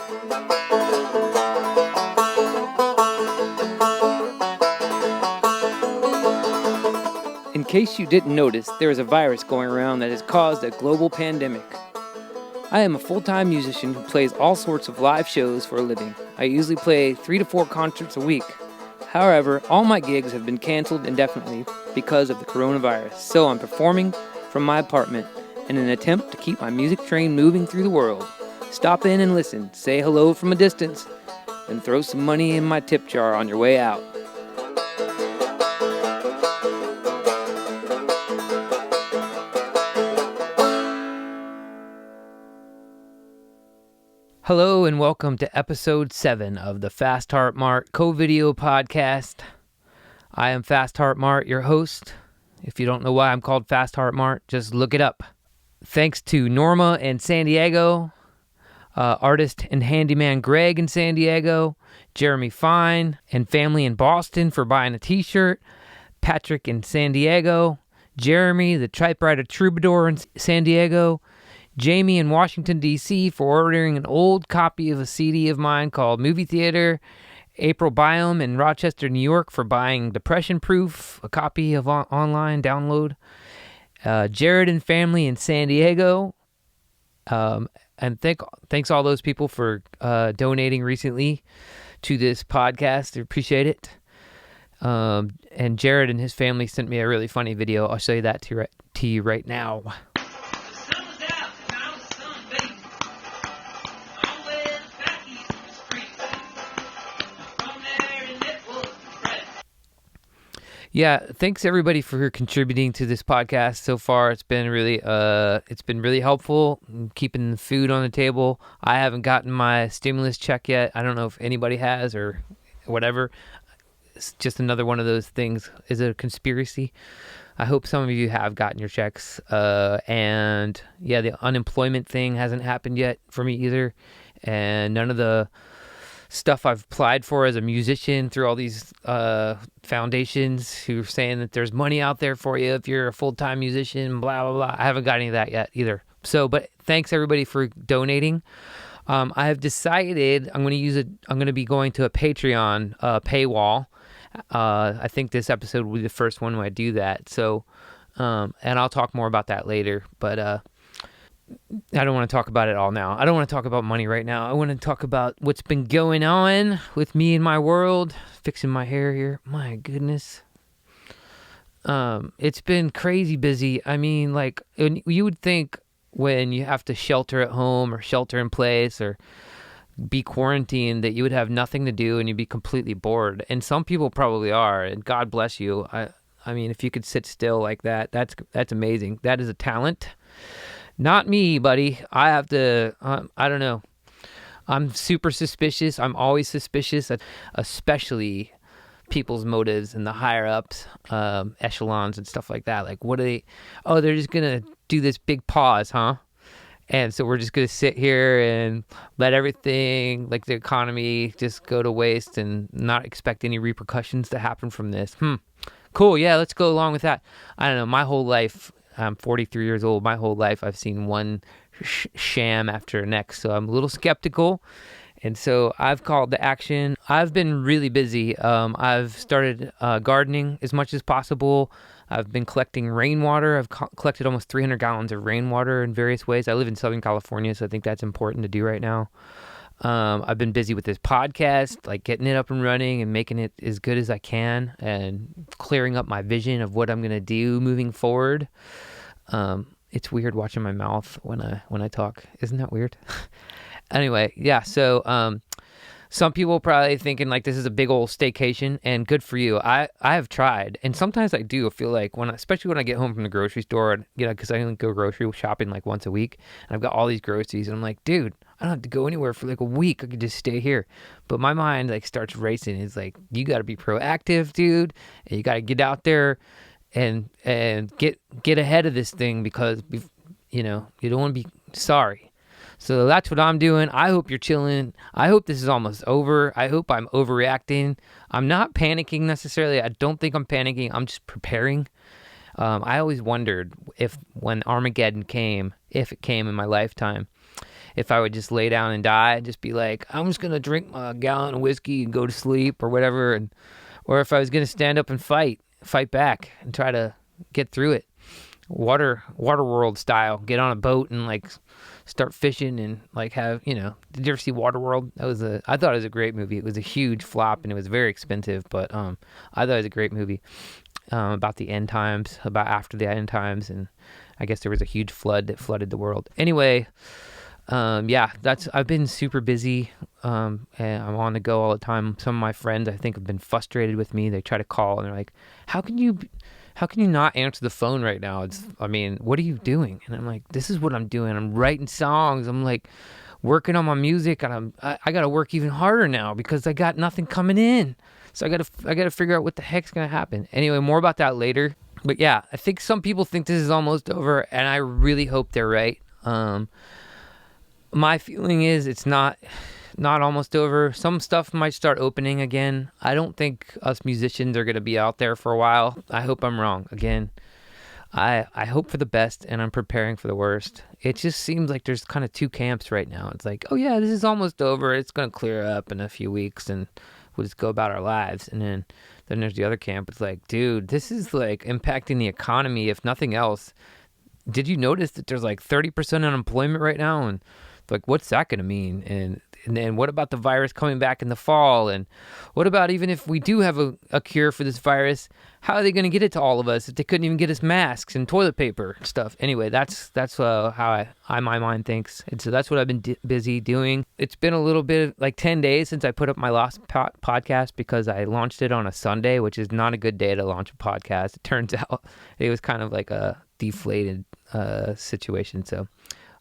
In case you didn't notice, there is a virus going around that has caused a global pandemic. I am a full-time musician who plays all sorts of live shows for a living. I usually play 3 to 4 concerts a week. However, all my gigs have been canceled indefinitely because of the coronavirus, so I'm performing from my apartment in an attempt to keep my music train moving through the world. Stop in and listen, say hello from a distance, and throw some money in my tip jar on your way out. Hello and welcome to episode 7 of the FastHeartMart co-video podcast. I am FastHeartMart, your host. If you don't know why I'm called FastHeartMart, just look it up. Thanks to Norma in San Diego, artist and handyman Greg in San Diego, Jeremy Fine and family in Boston for buying a t-shirt, Patrick in San Diego, Jeremy, the Typewriter Troubadour in San Diego, Jamie in Washington, D.C. for ordering an old copy of a CD of mine called Movie Theater, Aprille Byam in Rochester, New York for buying Depression Proof, a copy of online download, Jared and family in San Diego, and thanks all those people for donating recently to this podcast. I appreciate it. And Jared and his family sent me a really funny video. I'll show you that to you right now. Yeah, thanks everybody for contributing to this podcast so far. It's been really helpful keeping the food on the table. I haven't gotten my stimulus check yet. I don't know if anybody has or whatever. It's just another one of those things. Is it a conspiracy? I hope some of you have gotten your checks. And yeah, the unemployment thing hasn't happened yet for me either. And none of the stuff I've applied for as a musician through all these foundations who are saying that there's money out there for you if you're a full-time musician, blah, blah, blah. I haven't got any of that yet either. So, but thanks everybody for donating. I have decided I'm going to be going to a Patreon paywall. I think this episode will be the first one when I do that. So, and I'll talk more about that later, but I don't want to talk about it all now. I don't want to talk about money right now. I want to talk about what's been going on with me in my world. Fixing my hair here. My goodness. It's been crazy busy. I mean, like, you would think when you have to shelter at home or shelter in place or be quarantined that you would have nothing to do and you'd be completely bored. And some people probably are, and God bless you. I mean, if you could sit still like that, that's amazing. That is a talent. Not me, buddy. I have to, I don't know. I'm super suspicious. I'm always suspicious, especially people's motives and the higher ups, echelons and stuff like that. Like, what are they? Oh, they're just going to do this big pause, huh? And so we're just going to sit here and let everything, like the economy, just go to waste and not expect any repercussions to happen from this. Cool. Yeah, let's go along with that. I don't know. My whole life, I'm 43 years old. My whole life, I've seen one sham after the next. So I'm a little skeptical. And so I've called to action. I've been really busy. I've started gardening as much as possible. I've been collecting rainwater. I've collected almost 300 gallons of rainwater in various ways. I live in Southern California, so I think that's important to do right now. I've been busy with this podcast, like getting it up and running and making it as good as I can and clearing up my vision of what I'm going to do moving forward. It's weird watching my mouth when I talk. Isn't that weird? Anyway, yeah, so some people probably thinking like this is a big old staycation, and good for you. I have tried, and sometimes I do feel like especially when I get home from the grocery store, because I only go grocery shopping like once a week, and I've got all these groceries, and I'm like, dude, I don't have to go anywhere for like a week. I could just stay here. But my mind like starts racing. It's like, you got to be proactive, dude, and you got to get out there and get ahead of this thing because you don't want to be sorry. So that's what I'm doing. I hope you're chilling. I hope this is almost over. I hope I'm overreacting. I'm not panicking necessarily. I don't think I'm panicking. I'm just preparing. I always wondered if when Armageddon came, if it came in my lifetime, if I would just lay down and die, and just be like, I'm just going to drink a gallon of whiskey and go to sleep or whatever. Or if I was going to stand up and fight back and try to get through it. Waterworld style, get on a boat and like start fishing and like have, did you ever see Waterworld? I thought it was a great movie. It was a huge flop and it was very expensive, but I thought it was a great movie about the end times, about after the end times, and I guess there was a huge flood that flooded the world. Anyway, I've been super busy, and I'm on the go all the time. Some of my friends, I think, have been frustrated with me. They try to call and they're like, how can you not answer the phone right now? What are you doing? And I'm like, this is what I'm doing. I'm writing songs. I'm like working on my music, and I got to work even harder now because I got nothing coming in. So I got to figure out what the heck's going to happen. Anyway, more about that later. But yeah, I think some people think this is almost over, and I really hope they're right. My feeling is it's not almost over. Some stuff might start opening again. I don't think us musicians are going to be out there for a while. I hope I'm wrong. Again, I hope for the best, and I'm preparing for the worst. It just seems like there's kind of two camps right now. It's like, oh yeah, this is almost over. It's going to clear up in a few weeks, and we'll just go about our lives. And then there's the other camp. It's like, dude, this is like impacting the economy, if nothing else. Did you notice that there's like 30% unemployment right now? And like, what's that going to mean? And then what about the virus coming back in the fall? And what about even if we do have a cure for this virus, how are they going to get it to all of us if they couldn't even get us masks and toilet paper and stuff? Anyway, that's how my mind thinks. And so that's what I've been busy doing. It's been a little bit like 10 days since I put up my last podcast because I launched it on a Sunday, which is not a good day to launch a podcast. It turns out it was kind of like a deflated situation. So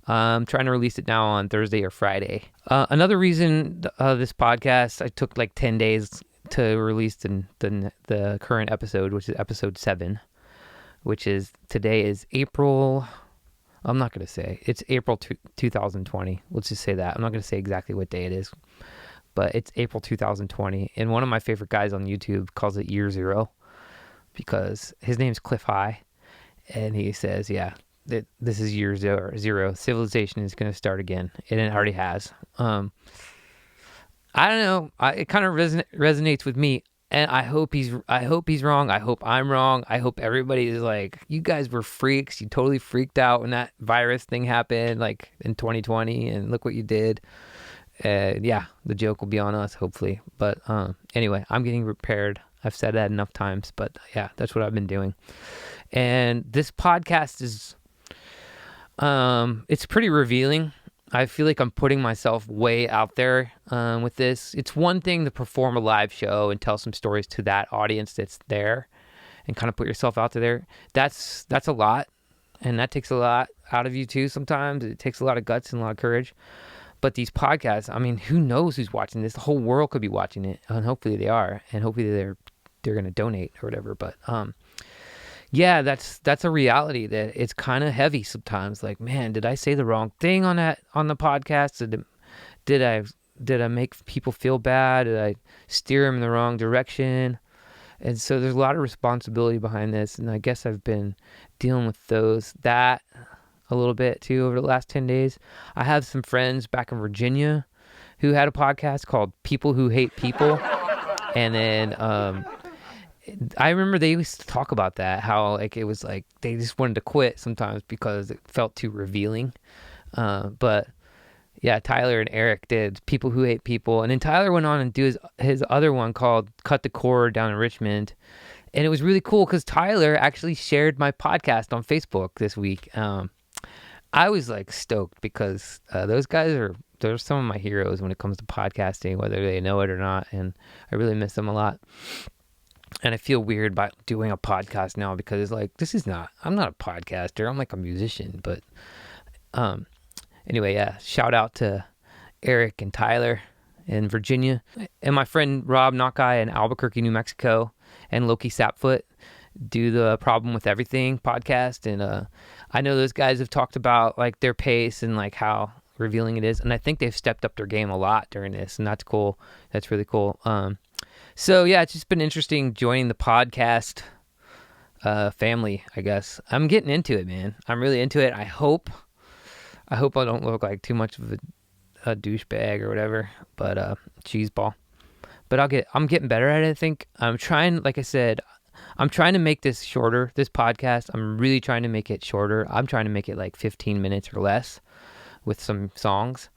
I'm trying to release it now on Thursday or Friday. Another reason this podcast, I took like 10 days to release the current episode, which is episode 7, which is today is April. I'm not going to say. It's April 2020. Let's just say that. I'm not going to say exactly what day it is, but it's April 2020. And one of my favorite guys on YouTube calls it Year Zero because his name's Cliff High. And he says, yeah, this is year zero. Civilization is going to start again. And it already has. I don't know. It kind of resonates with me. And I hope he's wrong. I hope I'm wrong. I hope everybody is like, you guys were freaks. You totally freaked out when that virus thing happened, like in 2020. And look what you did. Yeah, the joke will be on us, hopefully. But anyway, I'm getting prepared. I've said that enough times. But yeah, that's what I've been doing. And this podcast is, it's pretty revealing. I feel like I'm putting myself way out there with this. It's one thing to perform a live show and tell some stories to that audience that's there and kind of put yourself out there. That's a lot, and that takes a lot out of you too sometimes. It takes a lot of guts and a lot of courage. But these podcasts, I mean, who knows who's watching this? The whole world could be watching it, and hopefully they are, and hopefully they're going to donate or whatever. But yeah, that's a reality that it's kind of heavy sometimes. Like, man, did I say the wrong thing on the podcast? Did I make people feel bad? Did I steer them in the wrong direction? And so there's a lot of responsibility behind this, and I guess I've been dealing with that a little bit too over the last 10 days. I have some friends back in Virginia who had a podcast called People Who Hate People, and then I remember they used to talk about that, how like it was like they just wanted to quit sometimes because it felt too revealing. But yeah, Tyler and Eric did People Who Hate People, and then Tyler went on and do his other one called Cut the Cord down in Richmond, and it was really cool because Tyler actually shared my podcast on Facebook this week. I was like stoked because those guys they're some of my heroes when it comes to podcasting, whether they know it or not, and I really miss them a lot. And I feel weird about doing a podcast now because it's like, I'm not a podcaster. I'm like a musician. But anyway, yeah, shout out to Eric and Tyler in Virginia. And my friend Rob Knockeye in Albuquerque, New Mexico, and Loki Sapfoot do the Problem with Everything podcast. And I know those guys have talked about like their pace and like how revealing it is. And I think they've stepped up their game a lot during this. And that's cool. That's really cool. So yeah, it's just been interesting joining the podcast family, I guess. I'm getting into it, man. I'm really into it. I hope I hope I don't look like too much of a douchebag or whatever, but cheeseball. But I'm getting better at it, I think. I'm trying, like I said, I'm trying to make this shorter, this podcast. I'm really trying to make it shorter. I'm trying to make it like 15 minutes or less with some songs.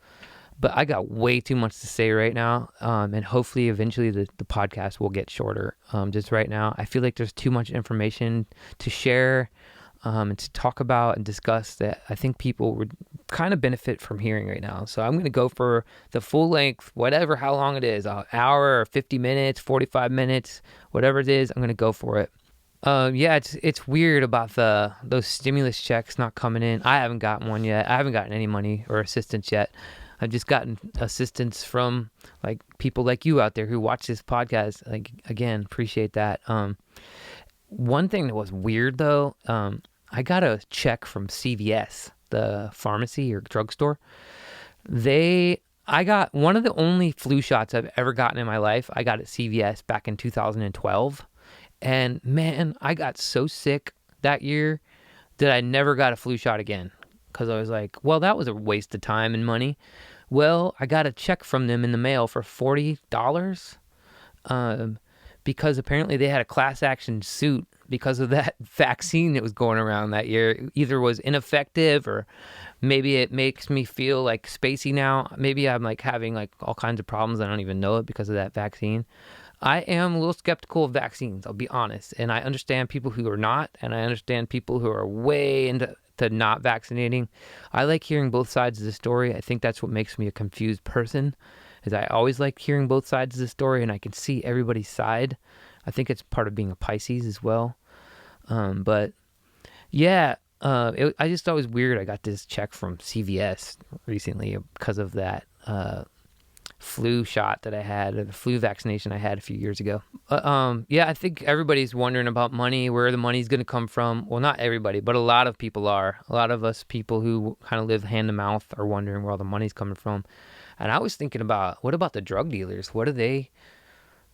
But I got way too much to say right now, and hopefully eventually the podcast will get shorter. Just right now, I feel like there's too much information to share and to talk about and discuss that I think people would kind of benefit from hearing right now. So I'm going to go for the full length, whatever, how long it is, an hour or 50 minutes, 45 minutes, whatever it is, I'm going to go for it. Yeah, it's weird about those stimulus checks not coming in. I haven't gotten one yet. I haven't gotten any money or assistance yet. I've just gotten assistance from like people like you out there who watch this podcast. Like, again, appreciate that. One thing that was weird though, I got a check from CVS, the pharmacy or drugstore. I got one of the only flu shots I've ever gotten in my life. I got at CVS back in 2012. And man, I got so sick that year that I never got a flu shot again. Because I was like, well, that was a waste of time and money. Well, I got a check from them in the mail for $40 because apparently they had a class action suit because of that vaccine that was going around that year. It either was ineffective or maybe it makes me feel like spacey now. Maybe I'm like having like all kinds of problems. I don't even know it because of that vaccine. I am a little skeptical of vaccines, I'll be honest. And I understand people who are not, and I understand people who are way into not vaccinating. I like hearing both sides of the story. I think that's what makes me a confused person, is I always like hearing both sides of the story, and I can see everybody's side. I think it's part of being a Pisces as well. But yeah, I just thought it was weird. I got this check from CVS recently because of that flu shot that I had, or the flu vaccination I had a few years ago. Yeah, I think everybody's wondering about money, where the money's going to come from. Well, not everybody, but a lot of people are. A lot of us people who kind of live hand to mouth are wondering where all the money's coming from. And I was thinking about, what about the drug dealers? What are they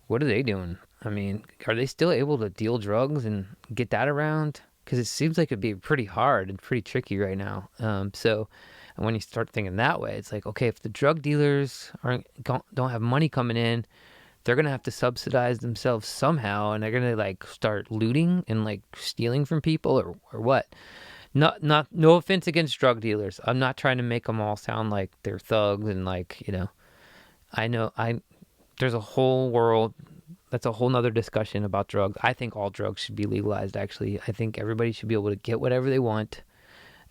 doing? I mean, are they still able to deal drugs and get that around? Because it seems like it'd be pretty hard and pretty tricky right now. And when you start thinking that way, it's like, okay, if the drug dealers don't have money coming in, they're going to have to subsidize themselves somehow, and they're going to like start looting and like stealing from people or what? No offense against drug dealers. I'm not trying to make them all sound like they're thugs and like, there's a whole world. That's a whole nother discussion about drugs. I think all drugs should be legalized, actually. I think everybody should be able to get whatever they want.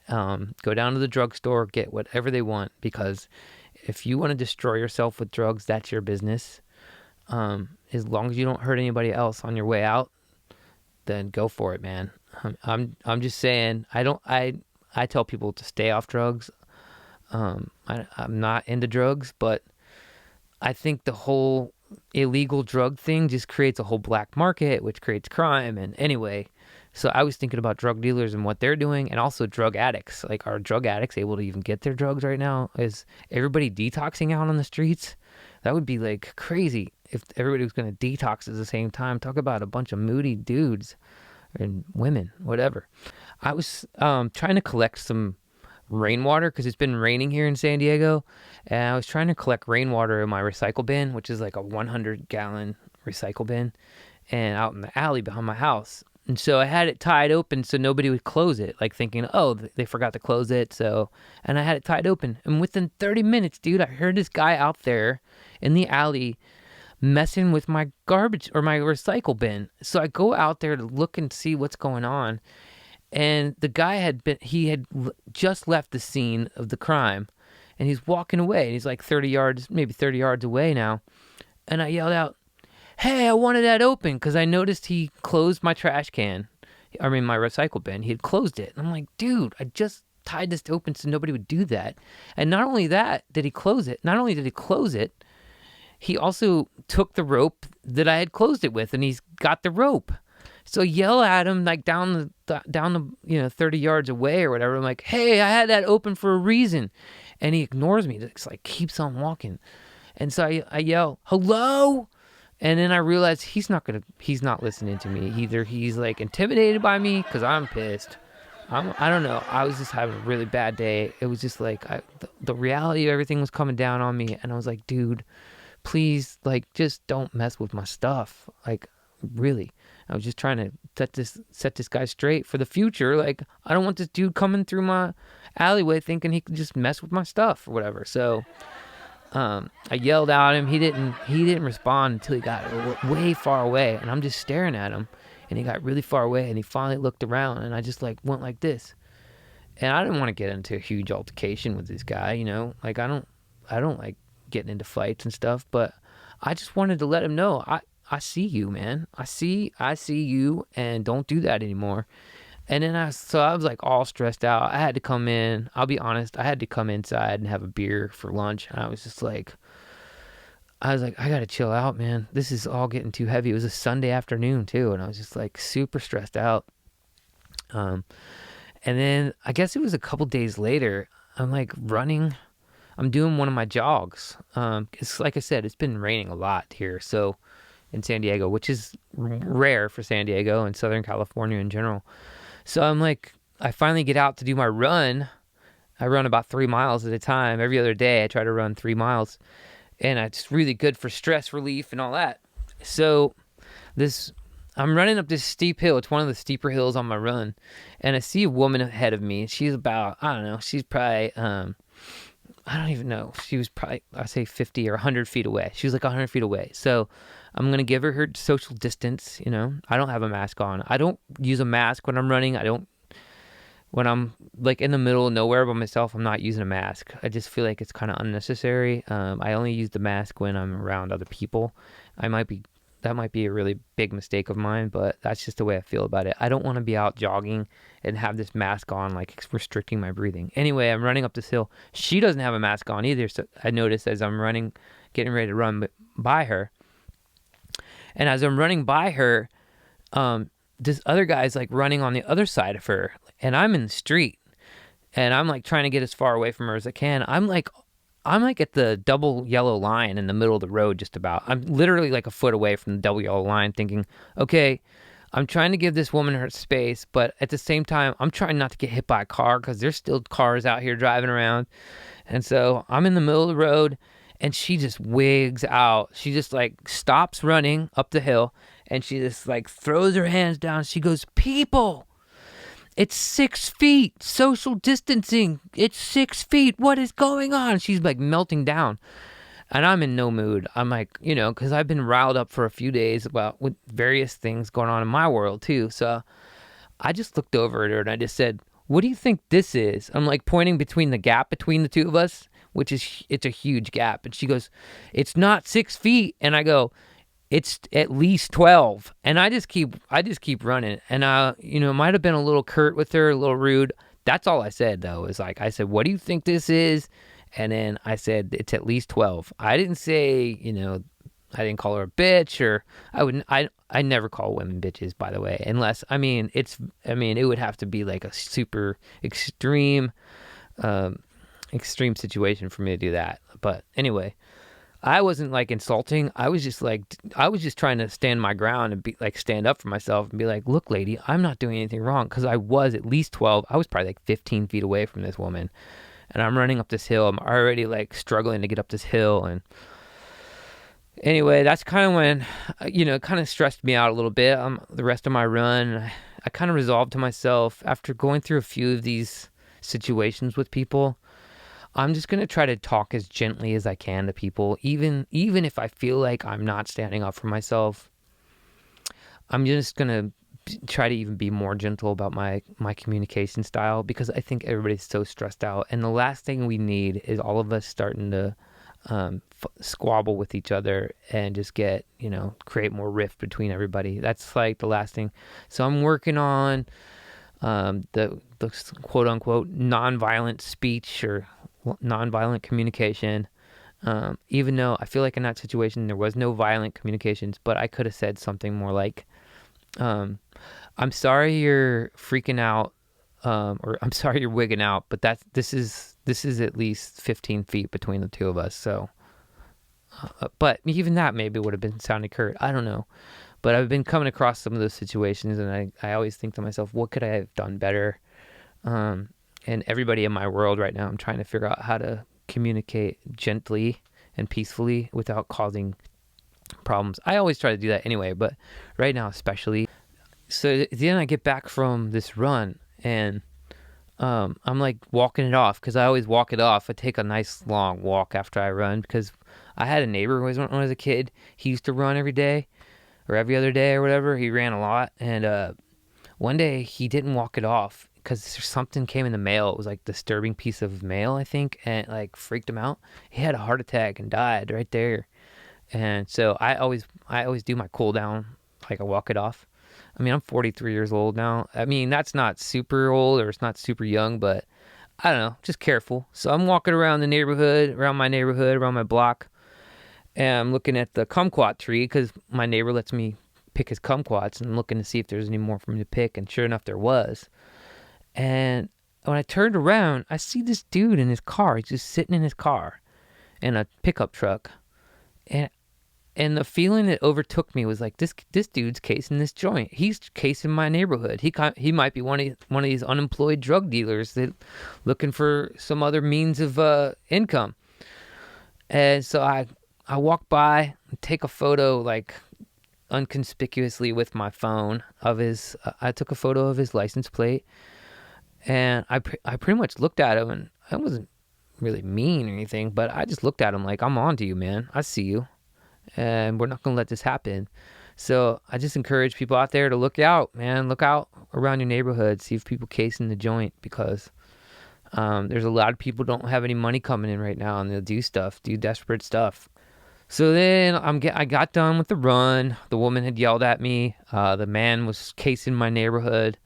Go down to the drugstore, get whatever they want, because if you want to destroy yourself with drugs, that's your business. As long as you don't hurt anybody else on your way out, then go for it, man. I'm just saying, I tell people to stay off drugs. I'm not into drugs, but I think the whole illegal drug thing just creates a whole black market, which creates crime. And anyway, so I was thinking about drug dealers and what they're doing, and also drug addicts. Like, are drug addicts able to even get their drugs right now? Is everybody detoxing out on the streets? That would be like crazy if everybody was going to detox at the same time. Talk about a bunch of moody dudes and women, whatever. I was trying to collect some rainwater because it's been raining here in San Diego, and I was trying to collect rainwater in my recycle bin, which is like a 100-gallon recycle bin, and out in the alley behind my house. And so I had it tied open so nobody would close it, like thinking, oh, they forgot to close it. And I had it tied open, and within 30 minutes, dude, I heard this guy out there in the alley messing with my garbage or my recycle bin. So I go out there to look and see what's going on. And the guy had just left the scene of the crime, and he's walking away, and he's like 30 yards away now. And I yelled out, hey, I wanted that open, because I noticed he closed my trash can. My recycle bin. He had closed it. And I'm like, dude, I just tied this open so nobody would do that. And not only did he close it, he also took the rope that I had closed it with, and he's got the rope. So I yell at him like down the 30 yards away or whatever. I'm like, hey, I had that open for a reason. And he ignores me. Just like keeps on walking. And so I yell, hello? And then I realize he's not listening to me. Either he's like intimidated by me because I'm pissed, I don't know. I was just having a really bad day. It was just like the reality of everything was coming down on me, and I was like, dude, please, like, just don't mess with my stuff. Like, really. I was just trying to set this guy straight for the future. Like, I don't want this dude coming through my alleyway thinking he could just mess with my stuff or whatever. So, I yelled at him. He didn't respond until he got way far away, and I'm just staring at him. And he got really far away, and he finally looked around, and I just like went like this. And I didn't want to get into a huge altercation with this guy, you know. Like, I don't like getting into fights and stuff, but I just wanted to let him know I see you, man. I see you, and don't do that anymore. And then I was like all stressed out. I had to come in. I'll be honest. I had to come inside and have a beer for lunch. And I was like, I gotta chill out, man. This is all getting too heavy. It was a Sunday afternoon too, and I was just like super stressed out. And then I guess it was a couple days later. I'm like running. I'm doing one of my jogs. It's like I said, it's been raining a lot here, so in San Diego, which is rare for San Diego and Southern California in general. So I'm like, I finally get out to do my run. I run about 3 miles at a time. Every other day I try to run 3 miles. And it's really good for stress relief and all that. So I'm running up this steep hill. It's one of the steeper hills on my run. And I see a woman ahead of me. She's about, I don't know, she's probably, I don't even know. She was probably, I say 50 or 100 feet away. She was like 100 feet away. So I'm going to give her social distance, you know. I don't have a mask on. I don't use a mask when I'm running. When I'm like in the middle of nowhere by myself, I'm not using a mask. I just feel like it's kind of unnecessary. I only use the mask when I'm around other people. That might be a really big mistake of mine, but that's just the way I feel about it. I don't want to be out jogging and have this mask on, like restricting my breathing. Anyway, I'm running up this hill. She doesn't have a mask on either. So I noticed as I'm running, getting ready to run by her. And as I'm running by her, this other guy's like running on the other side of her, and I'm in the street, and I'm like trying to get as far away from her as I can. I'm like at the double yellow line in the middle of the road, just about. I'm literally like a foot away from the double yellow line, thinking, okay, I'm trying to give this woman her space, but at the same time, I'm trying not to get hit by a car because there's still cars out here driving around. And so I'm in the middle of the road, and she just wigs out. She just like stops running up the hill, and she just like throws her hands down. She goes, people, it's 6 feet, social distancing. It's 6 feet. What is going on? She's like melting down. And I'm in no mood. I'm like, you know, because I've been riled up for a few days with various things going on in my world too. So I just looked over at her and I just said, what do you think this is? I'm like pointing between the gap between the two of us, it's a huge gap. And she goes, it's not 6 feet. And I go, it's at least 12. And I just keep running. And it might have been a little curt with her, a little rude. That's all I said though, is like, I said, what do you think this is? And then I said, it's at least 12. I didn't say, I didn't call her a bitch, or I never call women bitches, by the way, unless, it would have to be like a super extreme situation for me to do that. But anyway, I wasn't like insulting. I was just trying to stand my ground and be like, stand up for myself and be like, look, lady, I'm not doing anything wrong. Cause I was at least 12. I was probably like 15 feet away from this woman, and I'm running up this hill. I'm already like struggling to get up this hill. And anyway, that's kind of when, it kind of stressed me out a little bit. The rest of my run, I kind of resolved to myself, after going through a few of these situations with people, I'm just going to try to talk as gently as I can to people, even if I feel like I'm not standing up for myself. I'm just going to try to even be more gentle about my communication style, because I think everybody's so stressed out. And the last thing we need is all of us starting to squabble with each other and just get, create more rift between everybody. That's like the last thing. So I'm working on the quote unquote nonviolent speech or nonviolent communication. Even though I feel like in that situation there was no violent communications, but I could have said something more like, I'm sorry you're freaking out, or I'm sorry you're wigging out, but this is at least 15 feet between the two of us. So, but even that maybe would have been sounding curt. I don't know. But I've been coming across some of those situations, and I always think to myself, what could I have done better? And everybody in my world right now, I'm trying to figure out how to communicate gently and peacefully without causing problems. I always try to do that anyway, but right now especially. So then I get back from this run, and I'm like walking it off, because I always walk it off. I take a nice long walk after I run, because I had a neighbor when I was a kid. He used to run every day or every other day or whatever. He ran a lot, and one day he didn't walk it off because something came in the mail. It was like a disturbing piece of mail, I think, and it like freaked him out. He had a heart attack and died right there. And so I always do my cool down, like I walk it off. I mean, I'm 43 years old now. I mean, that's not super old or it's not super young, but I don't know, just careful. So I'm walking around the neighborhood, around my block, and I'm looking at the kumquat tree because my neighbor lets me pick his kumquats, and I'm looking to see if there's any more for me to pick, and sure enough, there was. And when I turned around, I see this dude in his car. He's just sitting in his car in a pickup truck. And the feeling that overtook me was like, this dude's casing this joint. He's casing my neighborhood. He might be one of these unemployed drug dealers that looking for some other means of income. And so I walk by and take a photo, like unconspicuously with my phone of his. I took a photo of his license plate, and I pretty much looked at him, and I wasn't really mean or anything, but I just looked at him like, I'm on to you, man. I see you. And we're not going to let this happen. So I just encourage people out there to look out, man. Look out around your neighborhood. See if people casing the joint, because there's a lot of people don't have any money coming in right now, and they'll do desperate stuff. So then I got done with the run. The woman had yelled at me. The man was casing my neighborhood.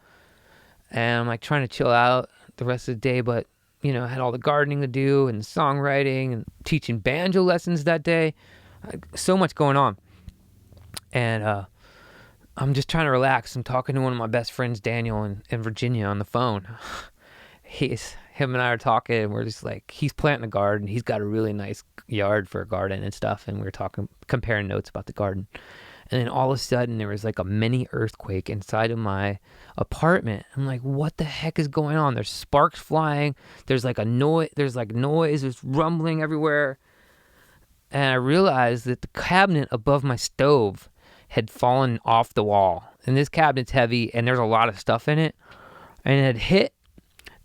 And I'm like trying to chill out the rest of the day, but I had all the gardening to do and songwriting and teaching banjo lessons that day. So much going on, and I'm just trying to relax. I'm talking to one of my best friends, Daniel, in Virginia on the phone. Him and I are talking, and we're just like, he's planting a garden. He's got a really nice yard for a garden and stuff, and we were talking, comparing notes about the garden. And then all of a sudden, there was like a mini earthquake inside of my apartment. I'm like, what the heck is going on? There's sparks flying. There's like noise. There's rumbling everywhere. And I realized that the cabinet above my stove had fallen off the wall. And this cabinet's heavy, and there's a lot of stuff in it. And it had hit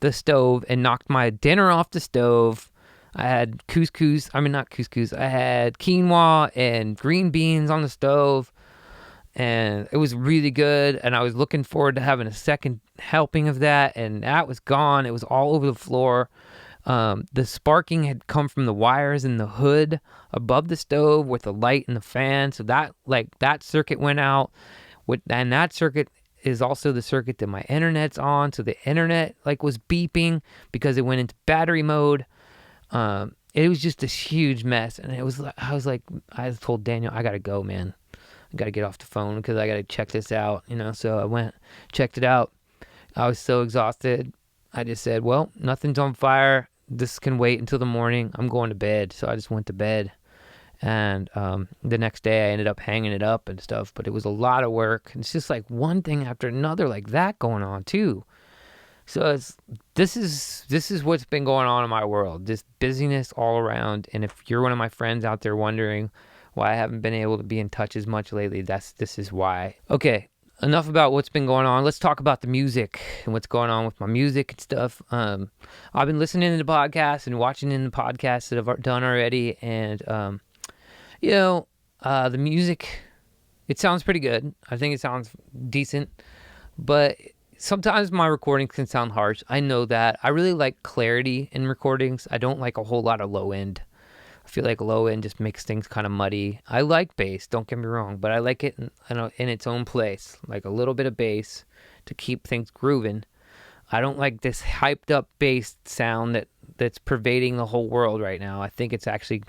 the stove and knocked my dinner off the stove. I had not couscous. I had quinoa and green beans on the stove. And it was really good. And I was looking forward to having a second helping of that. And that was gone. It was all over the floor. The sparking had come from the wires in the hood above the stove with the light and the fan. So that circuit went out. And that circuit is also the circuit that my internet's on. So the internet was beeping because it went into battery mode. It was just this huge mess. And I told Daniel, I got to go, man. I got to get off the phone because I got to check this out, So I went, checked it out. I was so exhausted. I just said, well, nothing's on fire. This can wait until the morning. I'm going to bed. So I just went to bed. And the next day I ended up hanging it up and stuff. But it was a lot of work. It's just like one thing after another like that going on too. So this is what's been going on in my world. This busyness all around. And if you're one of my friends out there wondering why I haven't been able to be in touch as much lately, this is why. Okay. Enough about what's been going on. Let's talk about the music and what's going on with my music and stuff. I've been listening to the podcasts and watching in the podcasts that I've done already. And, the music, it sounds pretty good. I think it sounds decent. But sometimes my recordings can sound harsh. I know that. I really like clarity in recordings. I don't like a whole lot of low end. I feel like low end just makes things kind of muddy. I like bass, don't get me wrong, but I like it in its own place, like a little bit of bass to keep things grooving. I don't like this hyped up bass sound that's pervading the whole world right now. I think it's actually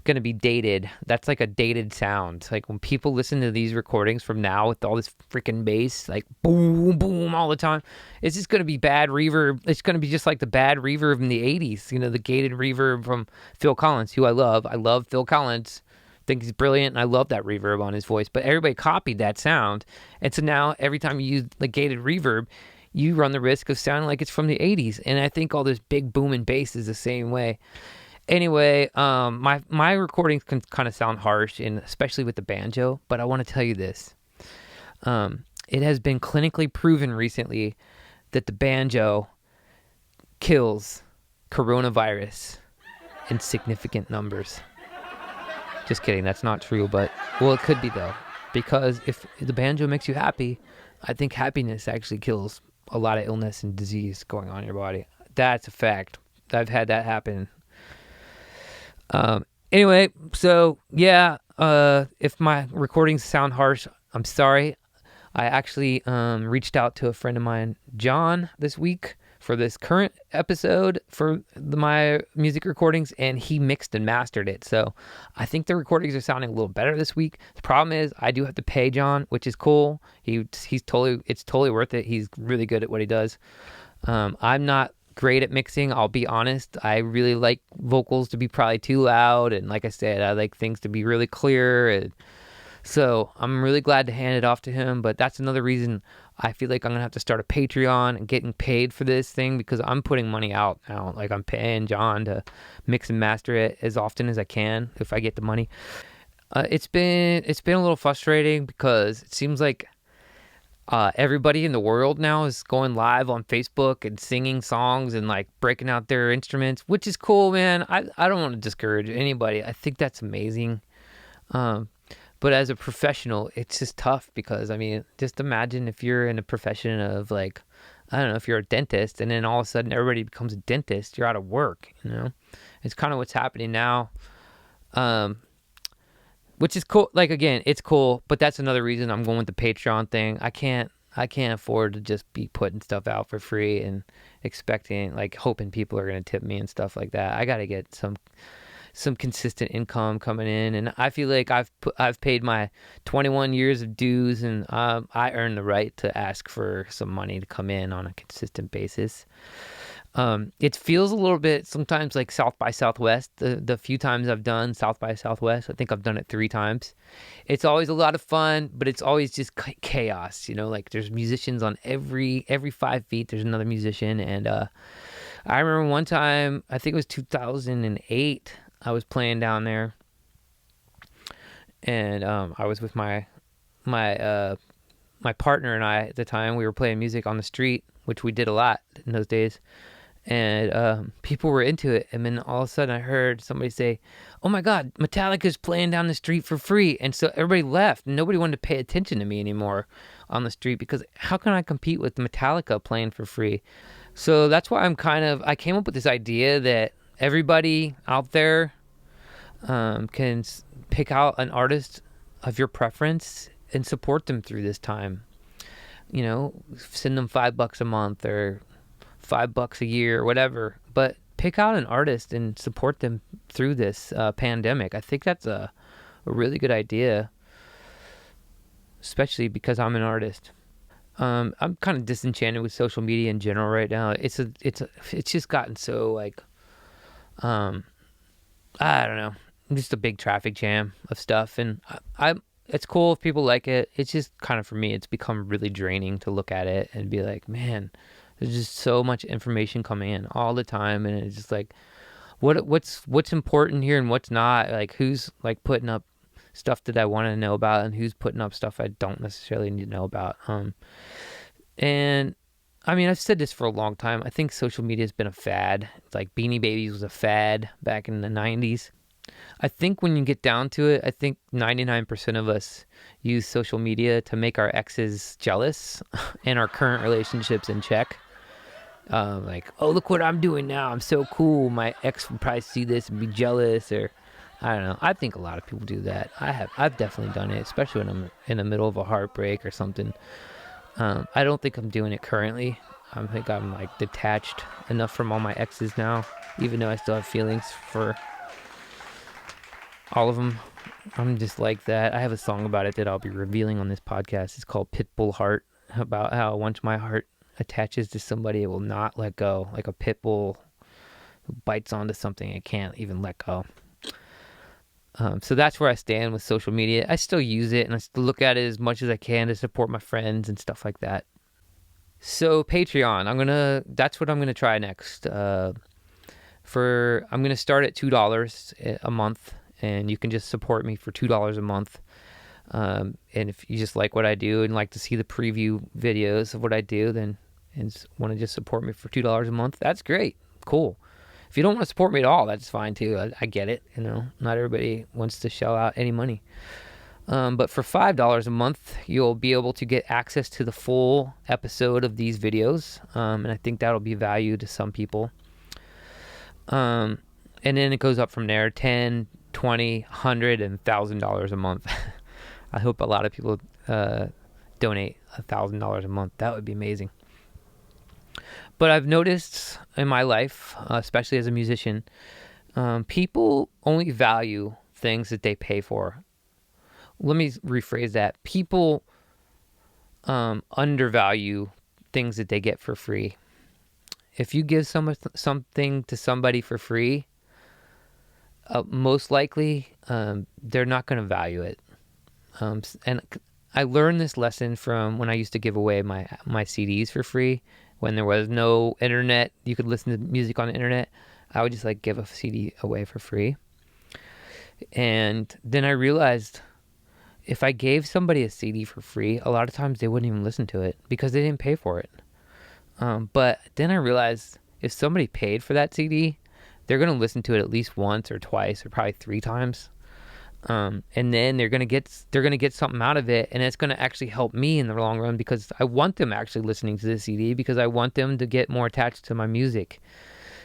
going to be dated. That's like a dated sound. Like when people listen to these recordings from now with all this freaking bass, like boom, boom all the time, it's just going to be bad reverb. It's going to be just like the bad reverb in the 80s, the gated reverb from Phil Collins, who I love. I love Phil Collins. I think he's brilliant, and I love that reverb on his voice. But everybody copied that sound. And so now every time you use the gated reverb, you run the risk of sounding like it's from the 80s. And I think all this big boom and bass is the same way. Anyway, my recordings can kind of sound harsh, and especially with the banjo, but I want to tell you this. It has been clinically proven recently that the banjo kills coronavirus in significant numbers. Just kidding, that's not true, but, well, it could be though. Because if the banjo makes you happy, I think happiness actually kills a lot of illness and disease going on in your body. That's a fact. I've had that happen. Anyway, so yeah, if my recordings sound harsh, I'm sorry. I actually reached out to a friend of mine, John, this week for this current episode for my music recordings, and he mixed and mastered it. So I think the recordings are sounding a little better this week. The problem is I do have to pay John, which is cool. It's totally worth it. He's really good at what he does. I'm not great at mixing, I'll be honest. I really like vocals to be probably too loud, and like I said, I like things to be really clear, and so I'm really glad to hand it off to him. But that's another reason I feel like I'm gonna have to start a Patreon and getting paid for this thing, because I'm putting money out now. Like, I'm paying John to mix and master it as often as I can if I get the money. It's been a little frustrating because it seems like everybody in the world now is going live on Facebook and singing songs and like breaking out their instruments, which is cool, man. I don't want to discourage anybody. I think that's amazing. But as a professional, it's just tough because, I mean, just imagine if you're in a profession of, like, I don't know, if you're a dentist and then all of a sudden everybody becomes a dentist, you're out of work, you know? It's kind of what's happening now. Which is cool. Like, again, it's cool, but that's another reason I'm going with the Patreon thing. I can't afford to just be putting stuff out for free and expecting, like, hoping people are going to tip me and stuff like that. I got to get some consistent income coming in, and I feel like I've paid my 21 years of dues, and I earn the right to ask for some money to come in on a consistent basis. It feels a little bit sometimes like South by Southwest. The few times I've done South by Southwest, I think I've done it 3 times. It's always a lot of fun, but it's always just chaos, you know, like there's musicians on every 5 feet, there's another musician. And I remember one time, I think it was 2008, I was playing down there, and I was with my partner and I at the time. We were playing music on the street, which we did a lot in those days, and people were into it. And then all of a sudden I heard somebody say, "Oh my God, Metallica's playing down the street for free." And so everybody left, and nobody wanted to pay attention to me anymore on the street, because how can I compete with Metallica playing for free? So that's why I came up with this idea that everybody out there can pick out an artist of your preference and support them through this time. You know, send them $5 a month or $5 a year or whatever, but pick out an artist and support them through this pandemic. I think that's a really good idea, especially because I'm an artist. I'm kind of disenchanted with social media in general right now. It's just gotten so, like, I don't know, just a big traffic jam of stuff, and it's cool if people like it. It's just kind of, for me, it's become really draining to look at it and be like, man, there's just so much information coming in all the time, and it's just like, what's important here and what's not. Like, who's like putting up stuff that I want to know about, and who's putting up stuff I don't necessarily need to know about. And I mean, I've said this for a long time. I think social media has been a fad. It's like Beanie Babies was a fad back in the 90s. I think when you get down to it, I think 99% of us use social media to make our exes jealous and our current relationships in check. Like, oh, look what I'm doing now. I'm so cool. My ex would probably see this and be jealous, or I don't know. I think a lot of people do that. I've definitely done it, especially when I'm in the middle of a heartbreak or something. I don't think I'm doing it currently. I think I'm like detached enough from all my exes now, even though I still have feelings for all of them. I'm just like that. I have a song about it that I'll be revealing on this podcast. It's called Pitbull Heart, about how once my heart attaches to somebody, it will not let go, like a pit bull who bites onto something it can't even let go. So that's where I stand with social media. I still use it, and I still look at it as much as I can to support my friends and stuff like that. So Patreon, that's what I'm gonna try next. I'm gonna start at $2 a month, and you can just support me for $2 a month. And if you just like what I do and like to see the preview videos of what I do, then and want to just support me for $2 a month, that's great, cool. If you don't want to support me at all, that's fine too. I get it. Not everybody wants to shell out any money. But for $5 a month, you'll be able to get access to the full episode of these videos. And I think that'll be value to some people. And then it goes up from there, $10, $20, $100, and $1,000 a month. I hope a lot of people donate $1,000 a month. That would be amazing. But I've noticed in my life, especially as a musician, people only value things that they pay for. Let me rephrase that. People undervalue things that they get for free. If you give something to somebody for free, most likely they're not going to value it. And I learned this lesson from when I used to give away my CDs for free. When there was no internet, you could listen to music on the internet. I would just give a CD away for free. And then I realized if I gave somebody a CD for free, a lot of times they wouldn't even listen to it because they didn't pay for it. But then I realized if somebody paid for that CD, they're going to listen to it at least once or twice or probably 3 times. And then they're gonna get something out of it, and it's gonna actually help me in the long run because I want them actually listening to the CD because I want them to get more attached to my music.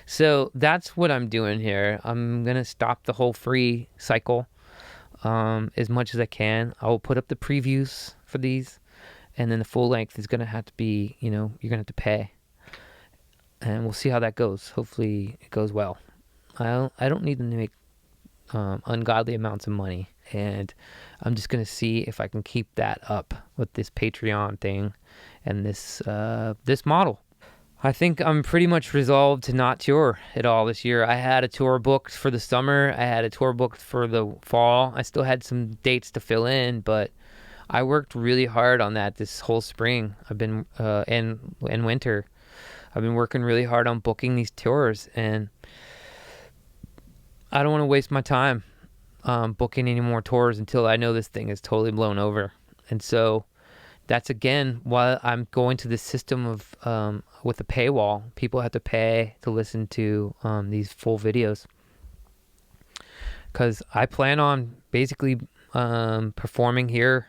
So that's what I'm doing here. I'm gonna stop the whole free cycle as much as I can. I'll put up the previews for these, and then the full length is gonna have to be, you're gonna have to pay, and we'll see how that goes. Hopefully it goes well. I don't need them to make ungodly amounts of money, and I'm just gonna see if I can keep that up with this Patreon thing and this model. I think I'm pretty much resolved to not tour at all this year. I had a tour booked for the summer. I had a tour booked for the fall. I still had some dates to fill in, but I worked really hard on that this whole spring. I've been and winter. I've been working really hard on booking these tours, and I don't want to waste my time booking any more tours until I know this thing is totally blown over. And so that's, again, why I'm going to this system of with a paywall. People have to pay to listen to these full videos. Because I plan on basically performing here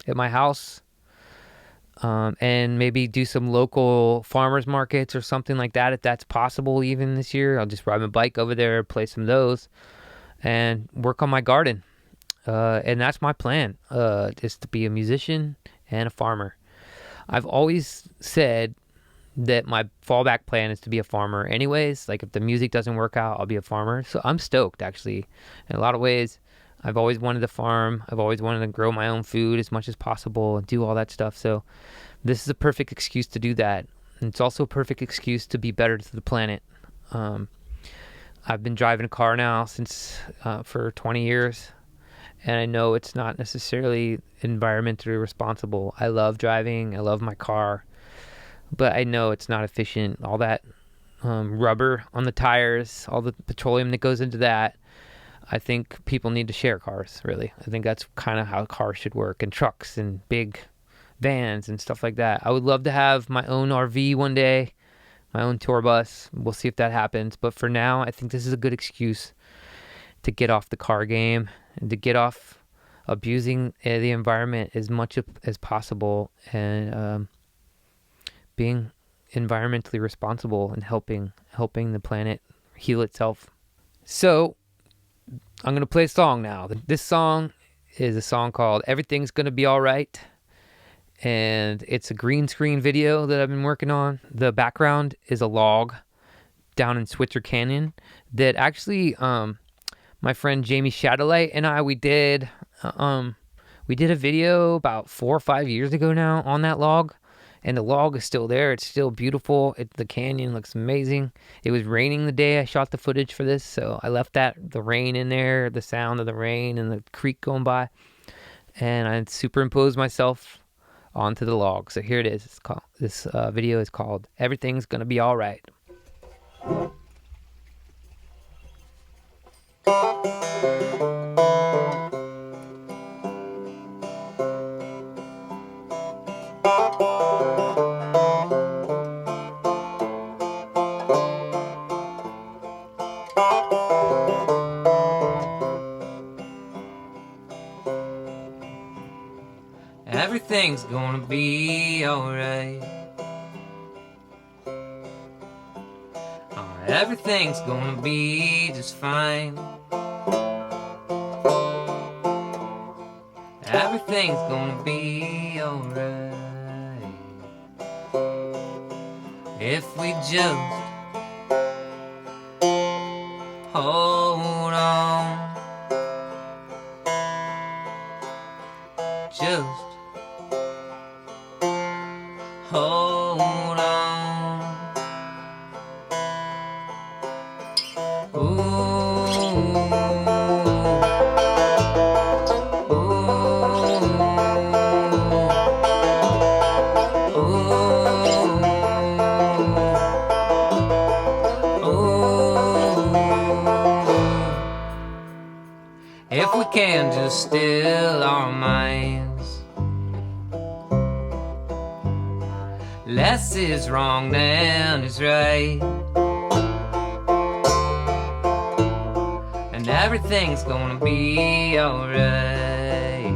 at my house and maybe do some local farmers markets or something like that if that's possible even this year. I'll just ride my bike over there, play some of those, and work on my garden. And that's my plan, is to be a musician and a farmer. I've always said that my fallback plan is to be a farmer anyways. If the music doesn't work out, I'll be a farmer. So I'm stoked, actually. In a lot of ways, I've always wanted to farm. I've always wanted to grow my own food as much as possible and do all that stuff. So this is a perfect excuse to do that. And it's also a perfect excuse to be better to the planet. I've been driving a car now for 20 years. And I know it's not necessarily environmentally responsible. I love driving. I love my car. But I know it's not efficient. All that rubber on the tires, all the petroleum that goes into that. I think people need to share cars, really. I think that's kind of how cars should work, and trucks and big vans and stuff like that. I would love to have my own RV one day, my own tour bus. We'll see if that happens. But for now, I think this is a good excuse to get off the car game and to get off abusing the environment as much as possible, and being environmentally responsible and helping the planet heal itself. So I'm going to play a song now. This song is a song called Everything's Gonna Be Alright, and it's a green screen video that I've been working on. The background is a log down in Switzer Canyon that actually my friend Jamie Shadowlight and I, we did a video about 4 or 5 years ago now on that log, and the log is still there. It's still beautiful. The canyon looks amazing. It was raining the day I shot the footage for this, so I left the rain in there, the sound of the rain and the creek going by, and I superimposed myself onto the log. So here it is. This video is called "Everything's Gonna Be All Right." Everything's gonna be alright. Everything's gonna be just fine. Everything's gonna be alright. If we just hold on. Just hold on. Ooh, ooh, ooh. If we can just still our minds, less is wrong than is right. And everything's gonna be alright.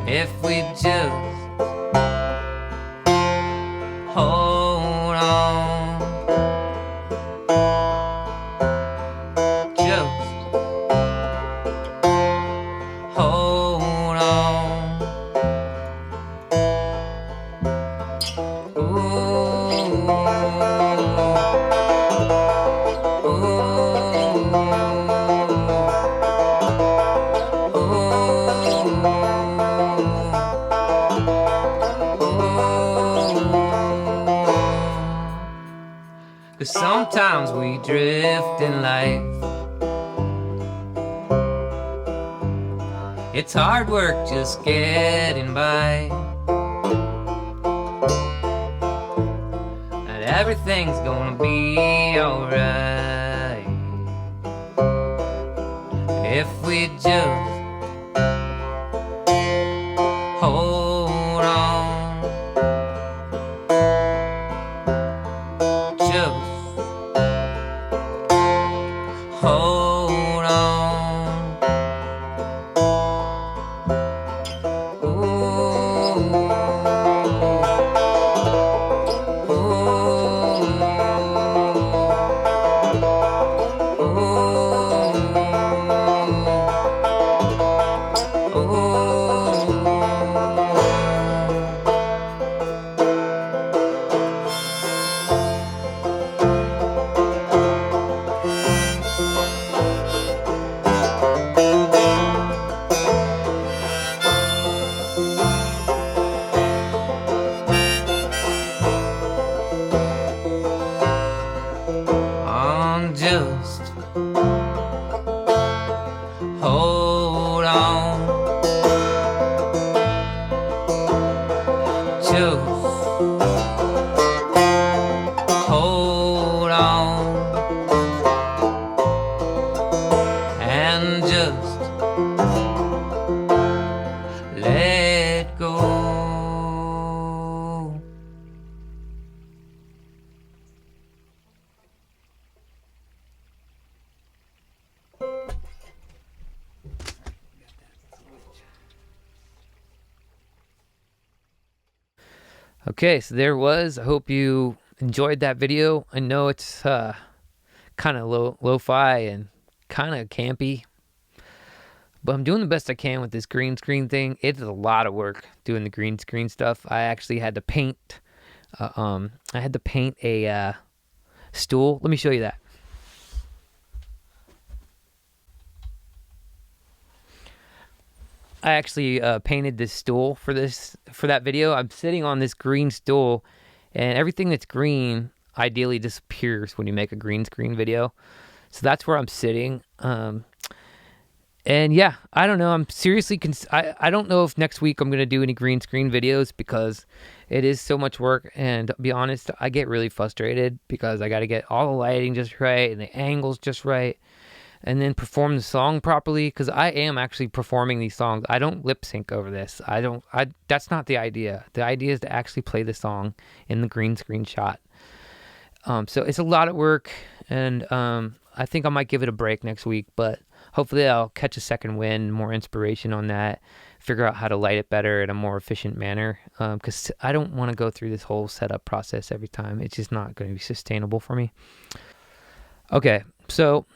If we just hold on. Just hold on. Cause sometimes we drift in life. It's hard work just getting by. And everything's gonna be alright. If we just hold on. Just hold on. Ooh, just hold on. Just hold on. And just let go. Okay, so there was. I hope you enjoyed that video. I know it's kind of lo-fi and kind of campy, but I'm doing the best I can with this green screen thing. It's a lot of work doing the green screen stuff. I actually had to paint. I had to paint a stool. Let me show you that. I actually painted this stool for that video. I'm sitting on this green stool, and everything that's green ideally disappears when you make a green screen video. So that's where I'm sitting. And yeah, I don't know. I'm seriously, I don't know if next week I'm going to do any green screen videos because it is so much work. And to be honest, I get really frustrated because I got to get all the lighting just right and the angles just right and then perform the song properly because I am actually performing these songs. I don't lip sync over this. That's not the idea. The idea is to actually play the song in the green screen shot. So it's a lot of work, and I think I might give it a break next week, but hopefully I'll catch a second wind, more inspiration on that, figure out how to light it better in a more efficient manner, because I don't want to go through this whole setup process every time. It's just not going to be sustainable for me. Okay, so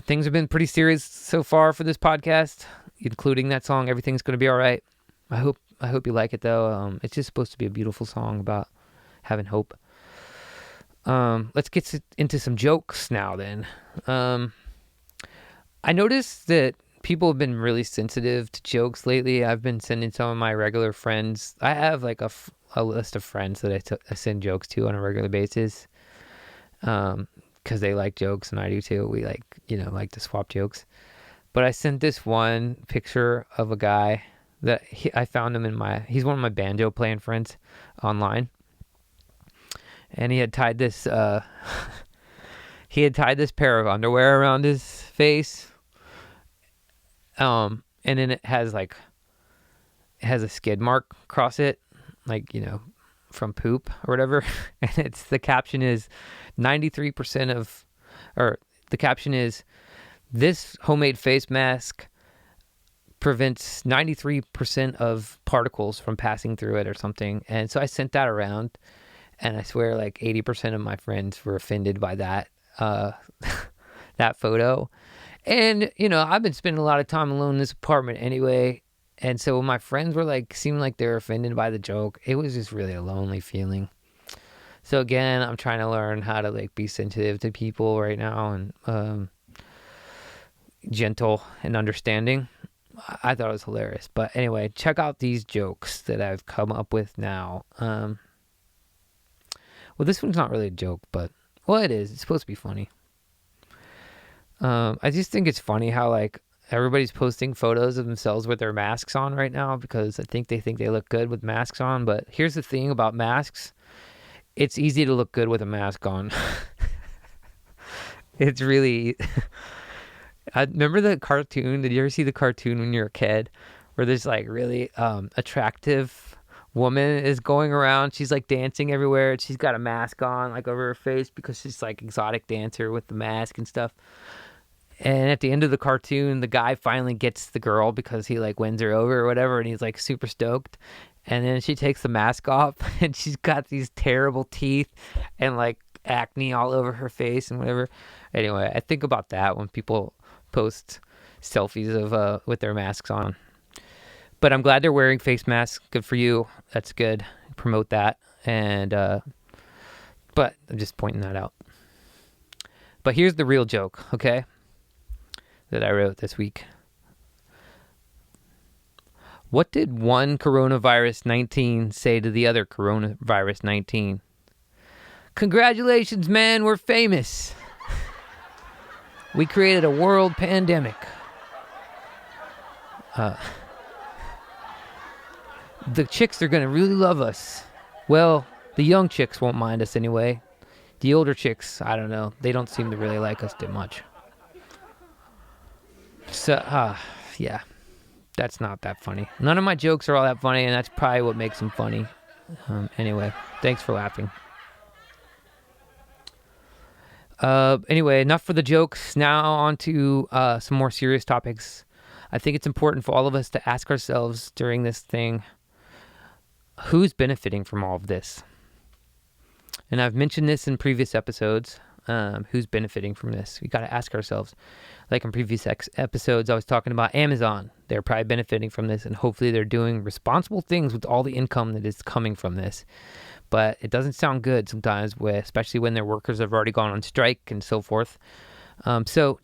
things have been pretty serious so far for this podcast, including that song, Everything's Going to Be All Right. I hope you like it, though. It's just supposed to be a beautiful song about having hope. Let's get into some jokes now then. I noticed that people have been really sensitive to jokes lately. I've been sending some of my regular friends. I have like a list of friends that I send jokes to on a regular basis. Because they like jokes and I do too. We like to swap jokes. But I sent this one picture of a guy that I found him he's one of my banjo playing friends online. And he had tied this pair of underwear around his face. And then it has a skid mark across it, from poop or whatever. And the caption is 93% the caption is, this homemade face mask prevents 93% of particles from passing through it or something. And so I sent that around. And I swear 80% of my friends were offended by that that photo. And, I've been spending a lot of time alone in this apartment anyway. And so when my friends were seemed like they were offended by the joke, it was just really a lonely feeling. So again, I'm trying to learn how to be sensitive to people right now and gentle and understanding. I thought it was hilarious. But anyway, check out these jokes that I've come up with now. Well, this one's not really a joke, but, well, it is. It's supposed to be funny. I just think it's funny how, everybody's posting photos of themselves with their masks on right now because they think they look good with masks on. But here's the thing about masks. It's easy to look good with a mask on. It's really... I remember the cartoon. Did you ever see the cartoon when you were a kid where there's, really attractive... woman is going around, she's dancing everywhere, and she's got a mask on over her face because she's exotic dancer with the mask and stuff. And at the end of the cartoon, the guy finally gets the girl because he wins her over or whatever, and he's super stoked. And then she takes the mask off and she's got these terrible teeth and acne all over her face and whatever. Anyway, I think about that when people post selfies of with their masks on. But I'm glad they're wearing face masks. Good for you. That's good. Promote that. And but I'm just pointing that out. But here's the real joke, okay? That I wrote this week. What did one coronavirus 19 say to the other coronavirus 19? Congratulations, man. We're famous. We created a world pandemic. The chicks are going to really love us. Well, the young chicks won't mind us anyway. The older chicks, I don't know. They don't seem to really like us too much. So, yeah. That's not that funny. None of my jokes are all that funny, and that's probably what makes them funny. Anyway, thanks for laughing. Anyway, enough for the jokes. Now on to some more serious topics. I think it's important for all of us to ask ourselves during this thing, who's benefiting from all of this? And I've mentioned this in previous episodes. Who's benefiting from this? We got to ask ourselves. In previous episodes, I was talking about Amazon. They're probably benefiting from this, and hopefully they're doing responsible things with all the income that is coming from this. But it doesn't sound good sometimes, especially when their workers have already gone on strike and so forth. So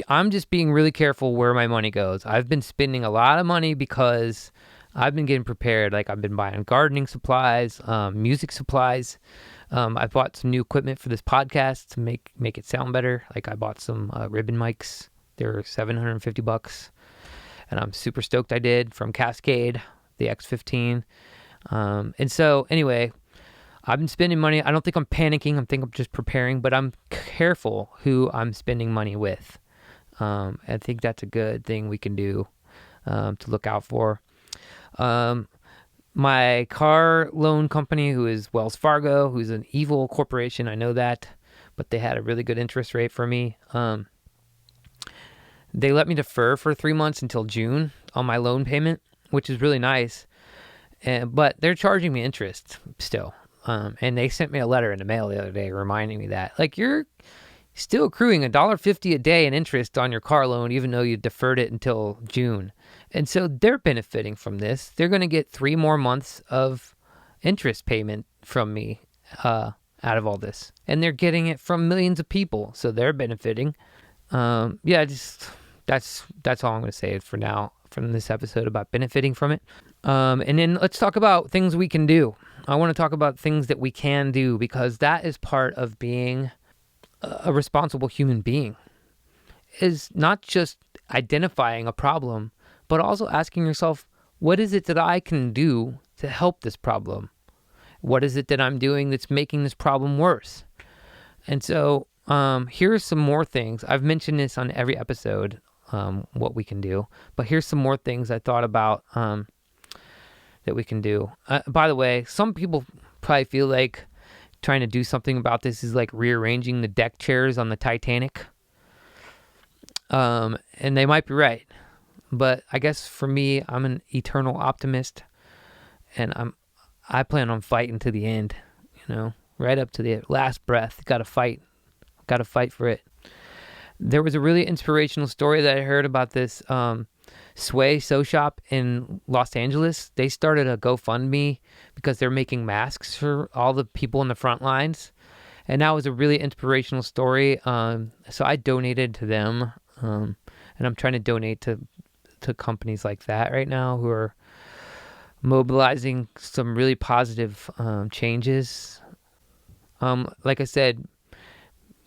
I'm just being really careful where my money goes. I've been spending a lot of money because I've been getting prepared. I've been buying gardening supplies, music supplies. I bought some new equipment for this podcast to make it sound better. I bought some ribbon mics They're $750, and I'm super stoked I did, from Cascade, the X15. And so anyway, I've been spending money. I don't think I'm panicking. I think I'm just preparing, but I'm careful who I'm spending money with. I think that's a good thing we can do to look out for. My car loan company, who is Wells Fargo, who's an evil corporation, I know that, but they had a really good interest rate for me. They let me defer for 3 months until June on my loan payment, which is really nice. But they're charging me interest still. And they sent me a letter in the mail the other day reminding me that, like, you're still accruing $1.50 a day in interest on your car loan, even though you deferred it until June. And so they're benefiting from this. They're going to get 3 more months of interest payment from me out of all this. And they're getting it from millions of people. So they're benefiting. That's all I'm going to say for now from this episode about benefiting from it. And then let's talk about things we can do. I want to talk about things that we can do, because that is part of being a responsible human being, is not just identifying a problem, but also asking yourself, what is it that I can do to help this problem? What is it that I'm doing that's making this problem worse? And so here's some more things. I've mentioned this on every episode, what we can do, but here's some more things I thought about that we can do. By the way, some people probably feel like trying to do something about this is like rearranging the deck chairs on the Titanic. And they might be right. But I guess for me, I'm an eternal optimist, and I plan on fighting to the end, right up to the last breath. Got to fight for it. There was a really inspirational story that I heard about this Sway Sew Shop in Los Angeles. They started a GoFundMe because they're making masks for all the people in the front lines. And that was a really inspirational story. So I donated to them. And I'm trying to donate to companies like that right now who are mobilizing some really positive changes. Like I said,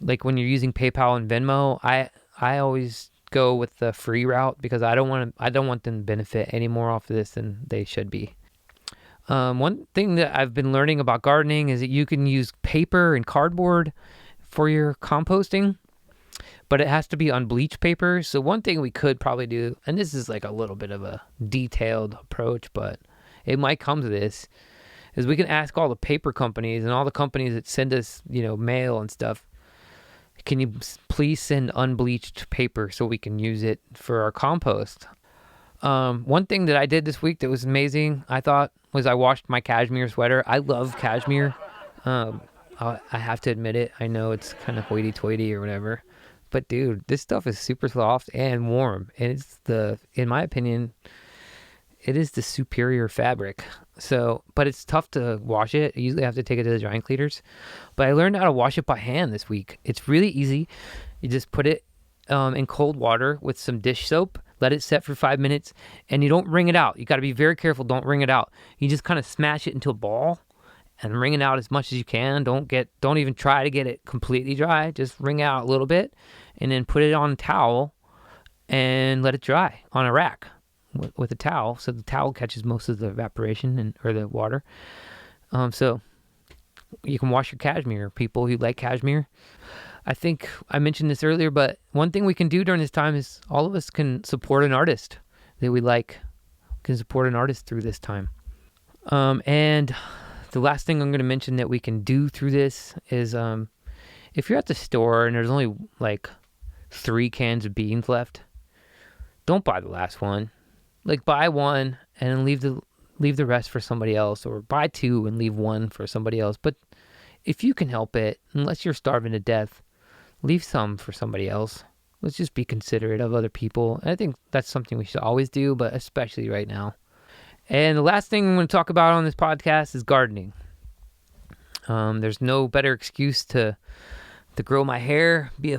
like when you're using PayPal and Venmo, I always go with the free route because I don't want them to benefit any more off of this than they should be. One thing that I've been learning about gardening is that you can use paper and cardboard for your composting, but it has to be unbleached paper. So one thing we could probably do, and this is like a little bit of a detailed approach, but it might come to this, is we can ask all the paper companies and all the companies that send us, mail and stuff, can you please send unbleached paper so we can use it for our compost? One thing that I did this week that was amazing, I thought, was I washed my cashmere sweater. I love cashmere. I have to admit it. I know it's kind of hoity-toity or whatever. But, dude, this stuff is super soft and warm. And in my opinion, it is the superior fabric. So, but it's tough to wash it. I usually have to take it to the drying cleaners. But I learned how to wash it by hand this week. It's really easy. You just put it in cold water with some dish soap. Let it set for 5 minutes. And you don't wring it out. You got to be very careful. Don't wring it out. You just kind of smash it into a ball and wring it out as much as you can. Don't even try to get it completely dry. Just wring it out a little bit and then put it on a towel and let it dry on a rack with a towel, so the towel catches most of the evaporation or the water. So you can wash your cashmere, people who like cashmere. I think I mentioned this earlier, but one thing we can do during this time is all of us can support an artist that we like. Can support an artist through this time. And the last thing I'm going to mention that we can do through this is if you're at the store and there's only like 3 cans of beans left, don't buy the last one. Like, buy one and then leave the rest for somebody else, or buy 2 and leave 1 for somebody else. But if you can help it, unless you're starving to death, leave some for somebody else. Let's just be considerate of other people. And I think that's something we should always do, but especially right now. And the last thing I'm going to talk about on this podcast is gardening. There's no better excuse to grow my hair, be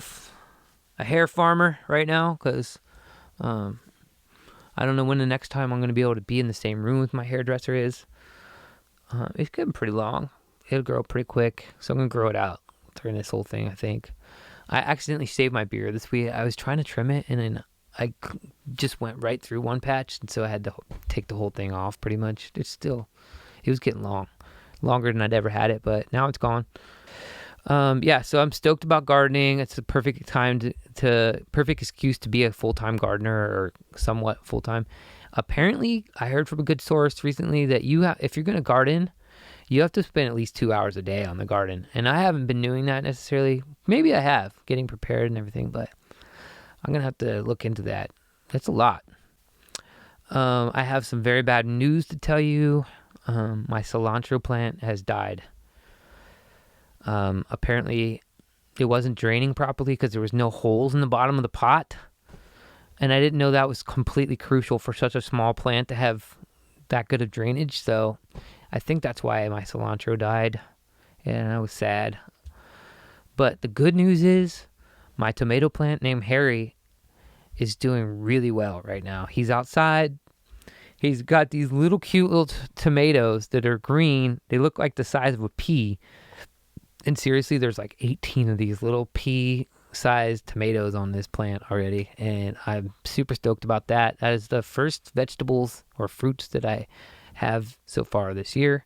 a hair farmer right now, because I don't know when the next time I'm going to be able to be in the same room with my hairdresser is. It's getting pretty long. It'll grow pretty quick, so I'm going to grow it out during this whole thing, I think. I accidentally saved my beer this week. I was trying to trim it, and then just went right through one patch, and so I had to take the whole thing off pretty much. It was getting longer than I'd ever had it, but now it's gone. So I'm stoked about gardening. It's the perfect time perfect excuse to be a full-time gardener or somewhat full-time. Apparently, I heard from a good source recently that if you're going to garden, you have to spend at least 2 hours a day on the garden. And I haven't been doing that necessarily. Maybe I have, getting prepared and everything, but I'm going to have to look into that. That's a lot. I have some very bad news to tell you. My cilantro plant has died. Apparently it wasn't draining properly because there was no holes in the bottom of the pot. And I didn't know that was completely crucial for such a small plant to have that good of drainage. So I think that's why my cilantro died. And I was sad. But the good news is my tomato plant named Harry is doing really well right now. He's outside. He's got these little cute little tomatoes that are green. They look like the size of a pea. And seriously, there's like 18 of these little pea-sized tomatoes on this plant already. And I'm super stoked about that. That is the first vegetables or fruits that I have so far this year.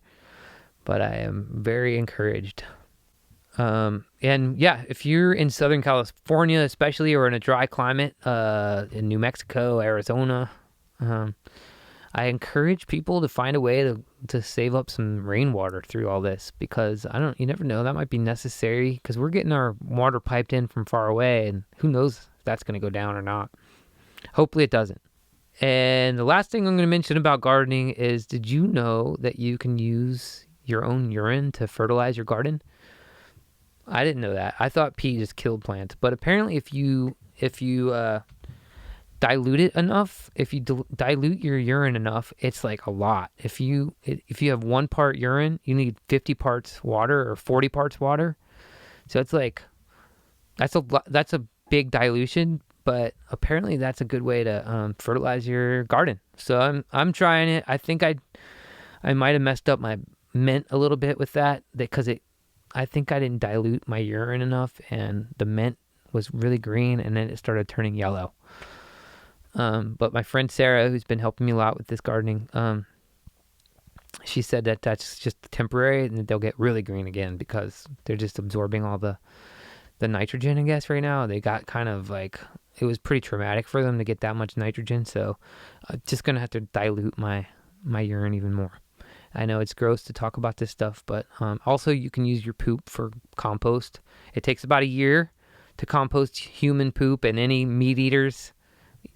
But I am very encouraged. If you're in Southern California especially, or in a dry climate, in New Mexico, Arizona, I encourage people to find a way to save up some rainwater through all this, because you never know, that might be necessary, because we're getting our water piped in from far away, and who knows if that's going to go down or not. Hopefully it doesn't. And the last thing I'm going to mention about gardening is, did you know that you can use your own urine to fertilize your garden? I didn't know that. I thought pee just killed plants, but apparently if you dilute it enough, if you dilute your urine enough, it's like a lot. If you have 1 part urine, you need 50 parts water or 40 parts water. So it's like that's a big dilution, but apparently that's a good way to fertilize your garden. So I'm trying it. I think I might have messed up my mint a little bit with that, because I think I didn't dilute my urine enough, and the mint was really green, and then it started turning yellow. But my friend Sarah, who's been helping me a lot with this gardening, she said that that's just temporary, and they'll get really green again because they're just absorbing all the nitrogen, I guess, right now. They got kind of like, it was pretty traumatic for them to get that much nitrogen, so I'm just going to have to dilute my urine even more. I know it's gross to talk about this stuff, but also you can use your poop for compost. It takes about a year to compost human poop and any meat eaters,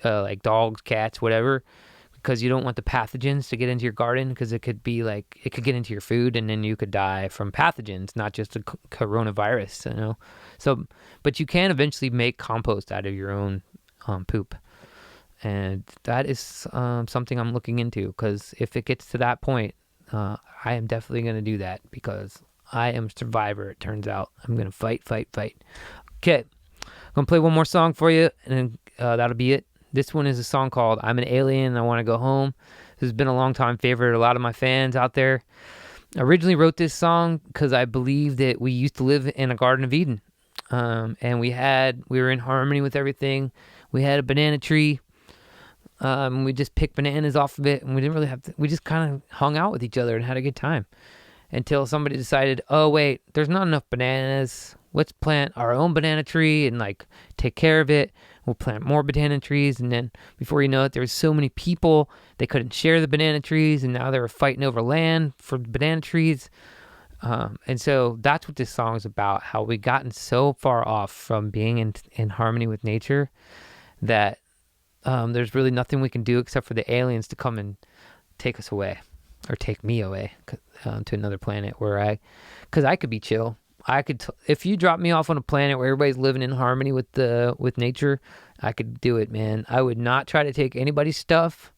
like dogs, cats, whatever, because you don't want the pathogens to get into your garden, because it could get into your food, and then you could die from pathogens, not just the coronavirus, you know. So, but you can eventually make compost out of your own poop, and that is something I'm looking into, because if it gets to that point, I am definitely going to do that, because I am a survivor, it turns out. I'm going to fight. Okay, I'm going to play one more song for you, and that'll be it. This one is a song called I'm an Alien and I Want to Go Home. This has been a long-time favorite. A lot of my fans out there. I originally wrote this song because I believe that we used to live in a Garden of Eden. And we were in harmony with everything. We had a banana tree. We just picked bananas off of it, and we didn't really we just kind of hung out with each other and had a good time, until somebody decided, oh wait, there's not enough bananas. Let's plant our own banana tree and like take care of it. We'll plant more banana trees. And then before you know it, there was so many people, they couldn't share the banana trees, and now they were fighting over land for banana trees. And so that's what this song is about, how we gotten so far off from being in harmony with nature that there's really nothing we can do except for the aliens to come and take us away, or take me away to another planet because I could be chill. If you drop me off on a planet where everybody's living in harmony with nature, I could do it, man. I would not try to take anybody's stuff.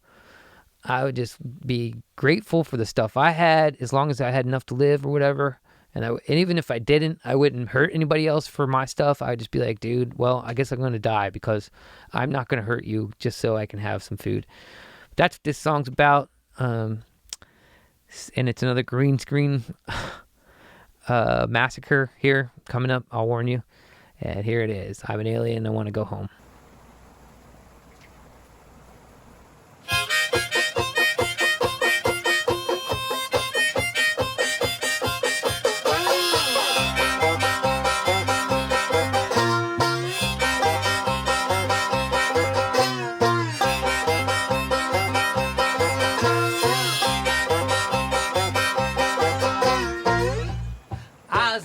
I would just be grateful for the stuff I had, as long as I had enough to live or whatever. And even if I didn't, I wouldn't hurt anybody else for my stuff. I would just be like, dude, well, I guess I'm going to die, because I'm not going to hurt you just so I can have some food. That's what this song's about. And it's another green screen massacre here coming up, I'll warn you. And here it is. I'm an alien. I want to go home.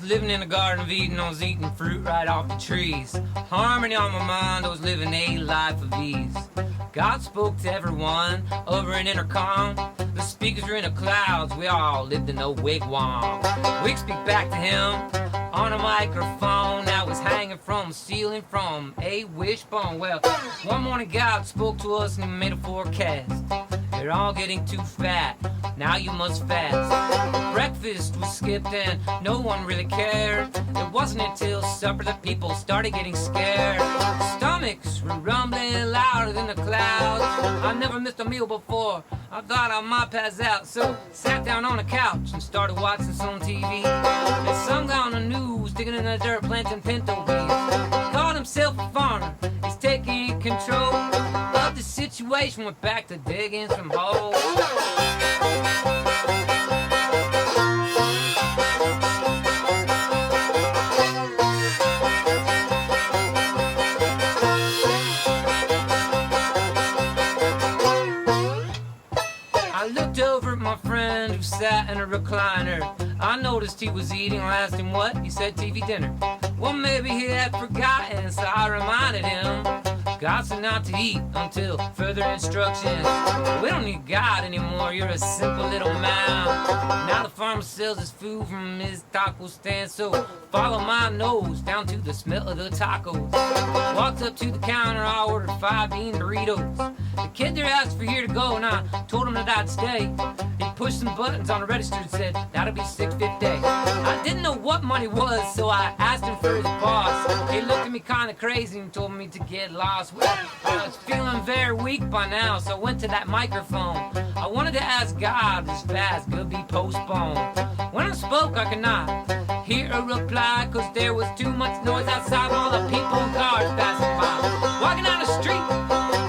Living in a garden of Eden, I was eating fruit right off the trees. Harmony on my mind, I was living a life of ease. God spoke to everyone over an intercom. The speakers were in the clouds, we all lived in a wigwam. We speak back to him on a microphone that was hanging from the ceiling from a wishbone. Well, one morning God spoke to us and he made a forecast. You're all getting too fat, now you must fast. Breakfast was skipped and no one really cared. It wasn't until supper that people started getting scared. Stomachs were rumbling louder than the clouds. I never missed a meal before, I thought I might pass out. So sat down on the couch and started watching some TV. And some guy on the news digging in the dirt planting pinto beans. Called himself a farmer, he's taking control of the situation, went back to digging some holes. I looked over at my friend who sat in a recliner. I noticed he was eating. I asked him what? He said TV dinner. Well, maybe he had forgotten, so I reminded him. God said not to eat until further instructions. We don't need God anymore, you're a simple little mound. Now the farmer sells his food from his taco stand, so follow my nose down to the smell of the tacos. Walked up to the counter, I ordered 5 bean burritos. The kid there asked for here to go, and I told him that I'd stay. He pushed some buttons on the register and said, that'll be $6.50. I didn't know what money was, so I asked him for his boss. He looked at me kind of crazy and told me to get lost. Well, I was feeling very weak by now, so I went to that microphone. I wanted to ask God if this fast could be postponed. When I spoke, I could not hear a reply, cause there was too much noise outside from all the people and cars passing by. Walking down the street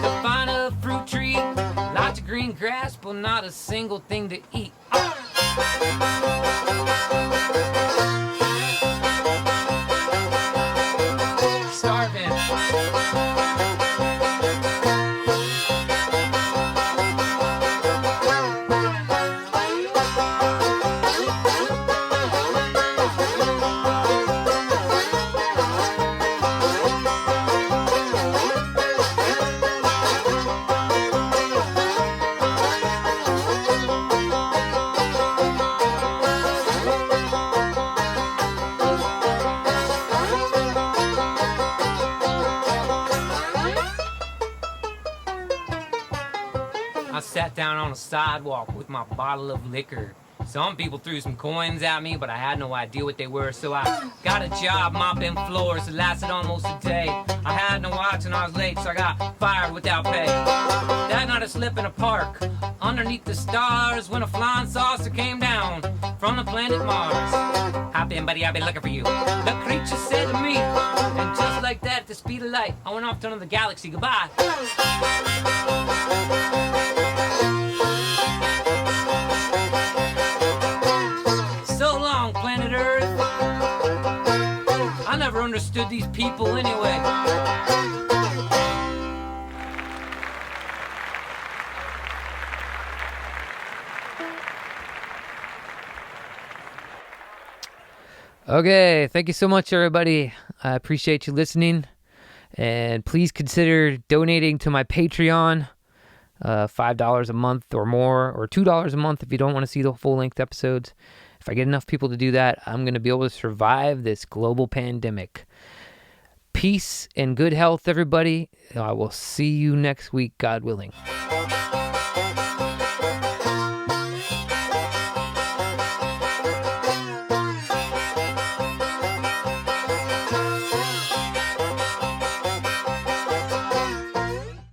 to find a fruit tree, lots of green grass, but not a single thing to eat. Starving. I sat down on a sidewalk with my bottle of liquor. Some people threw some coins at me, but I had no idea what they were, so I got a job mopping floors. It lasted almost a day. I had no watch and I was late, so I got fired without pay. That night I slept in a park underneath the stars when a flying saucer came down from the planet Mars. Hop in, buddy, I've been looking for you, the creature said to me. And just like that, at the speed of light, I went off to another galaxy. Goodbye. So long, planet Earth. I never understood these people anyway. Okay, thank you so much, everybody. I appreciate you listening. And please consider donating to my Patreon, $5 a month or more, or $2 a month if you don't want to see the full-length episodes. If I get enough people to do that, I'm going to be able to survive this global pandemic. Peace and good health, everybody. I will see you next week, God willing.